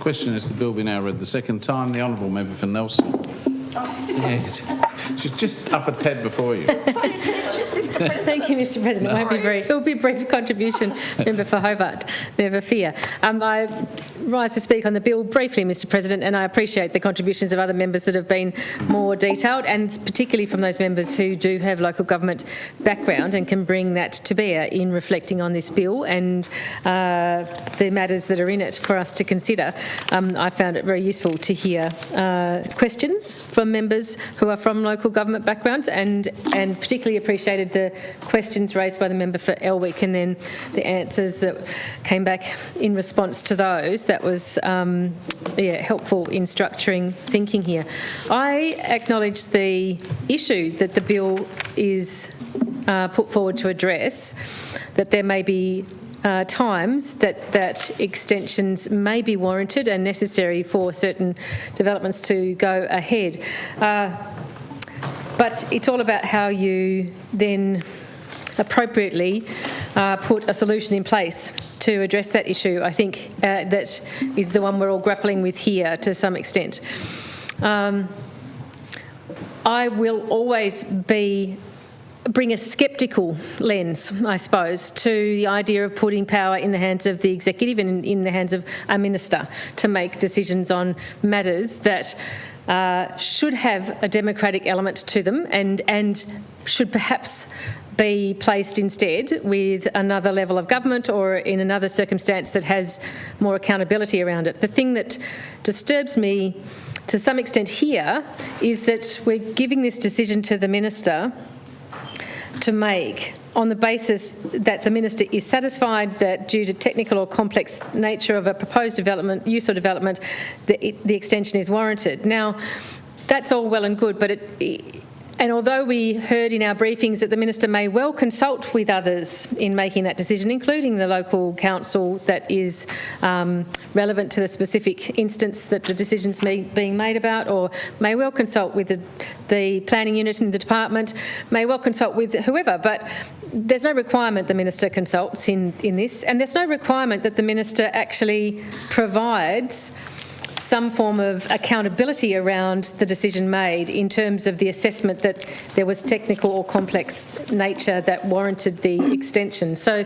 question is the bill be now read the second time. The Honourable Member for Nelson. Yeah, she's just up a tad before you. Thank you, Mr. President. It will be a brief contribution. Member for Hobart, never fear. I rise to speak on the bill briefly, Mr. President, and I appreciate the contributions of other members that have been more detailed, and particularly from those members who do have local government background and can bring that to bear in reflecting on this bill and the matters that are in it for us to consider. I found it very useful to hear questions from members who are from local government backgrounds, and particularly appreciated the questions raised by the member for Elwick and then the answers that came back in response to those. That was helpful in structuring thinking here. I acknowledge the issue that the bill is put forward to address, that there may be times that extensions may be warranted and necessary for certain developments to go ahead. But it's all about how you then appropriately put a solution in place to address that issue. I think that is the one we're all grappling with here to some extent. I will always bring a sceptical lens, I suppose, to the idea of putting power in the hands of the executive and in the hands of a minister to make decisions on matters that should have a democratic element to them and should perhaps be placed instead with another level of government or in another circumstance that has more accountability around it. The thing that disturbs me to some extent here is that we're giving this decision to the minister to make on the basis that the minister is satisfied that due to technical or complex nature of a proposed development, use or development, the extension is warranted. Now, that's all well and good, but and although we heard in our briefings that the minister may well consult with others in making that decision, including the local council that is relevant to the specific instance that the decision's being made about, or may well consult with the planning unit in the department, may well consult with whoever, but there's no requirement the minister consults in this, and there's no requirement that the minister actually provides some form of accountability around the decision made in terms of the assessment that there was technical or complex nature that warranted the extension. So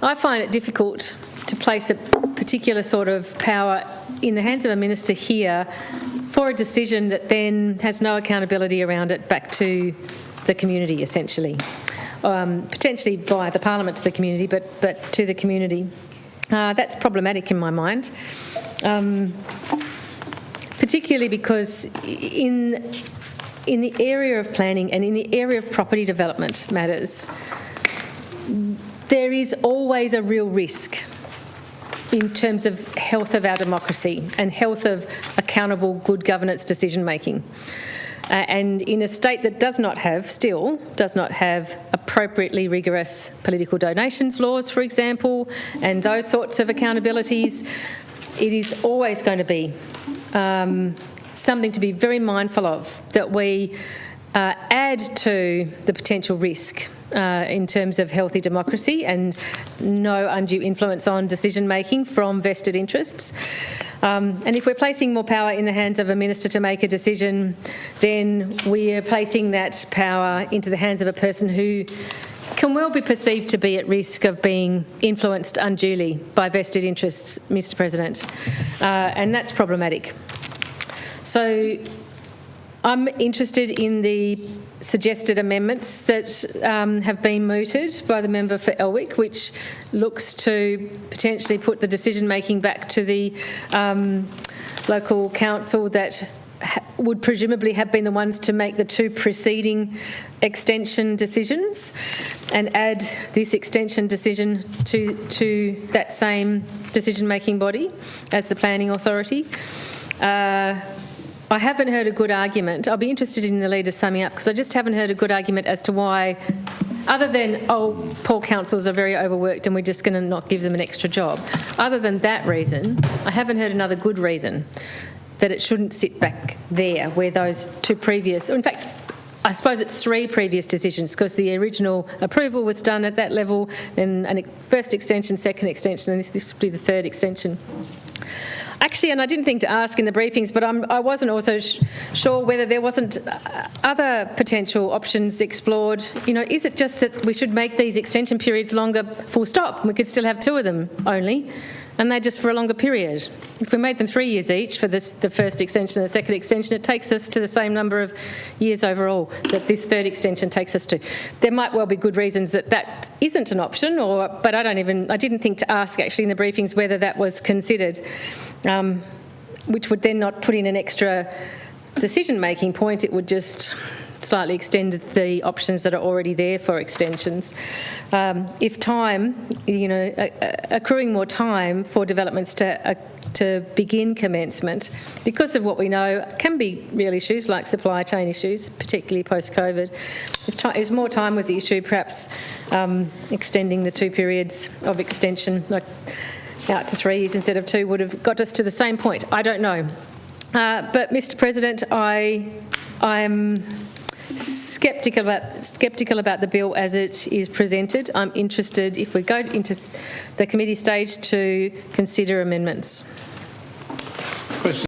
I find it difficult to place a particular sort of power in the hands of a minister here for a decision that then has no accountability around it back to the community, essentially. Potentially via the parliament to the community, but to the community. That's problematic in my mind. Particularly because in the area of planning and in the area of property development matters, there is always a real risk in terms of health of our democracy and health of accountable good governance decision making. And in a state that does not have appropriately rigorous political donations laws, for example, and those sorts of accountabilities, it is always going to be something to be very mindful of, that we add to the potential risk in terms of healthy democracy and no undue influence on decision making from vested interests. And if we're placing more power in the hands of a minister to make a decision, then we are placing that power into the hands of a person who can well be perceived to be at risk of being influenced unduly by vested interests, Mr. President, and that's problematic. So I'm interested in the suggested amendments that have been mooted by the member for Elwick, which looks to potentially put the decision-making back to the local council that would presumably have been the ones to make the two preceding extension decisions, and add this extension decision to that same decision-making body as the planning authority. I haven't heard a good argument. I'll be interested in the leader summing up, because I just haven't heard a good argument as to why, other than, oh, poor councils are very overworked and we're just going to not give them an extra job. Other than that reason, I haven't heard another good reason that it shouldn't sit back there where those two previous, or in fact, I suppose it's three previous decisions, because the original approval was done at that level, then first extension, second extension, and this will be the third extension. I Actually, and I didn't think to ask in the briefings, but I wasn't also sure whether there wasn't other potential options explored. You know, is it just that we should make these extension periods longer, full stop? We could still have 2 of them only, and they're just for a longer period. If we made them 3 years each for the first extension and the second extension, it takes us to the same number of years overall that this third extension takes us to. There might well be good reasons that isn't an option, but I didn't think to ask actually in the briefings whether that was considered, which would then not put in an extra decision-making point. It would just slightly extend the options that are already there for extensions. If time, accruing more time for developments to begin commencement, because of what we know can be real issues like supply chain issues, particularly post-COVID. If more time was the issue, perhaps extending the 2 periods of extension, like out to 3 years instead of 2, would have got us to the same point. I don't know. But Mr. President, I'm sceptical about the bill as it is presented. I'm interested, if we go into the committee stage, to consider amendments.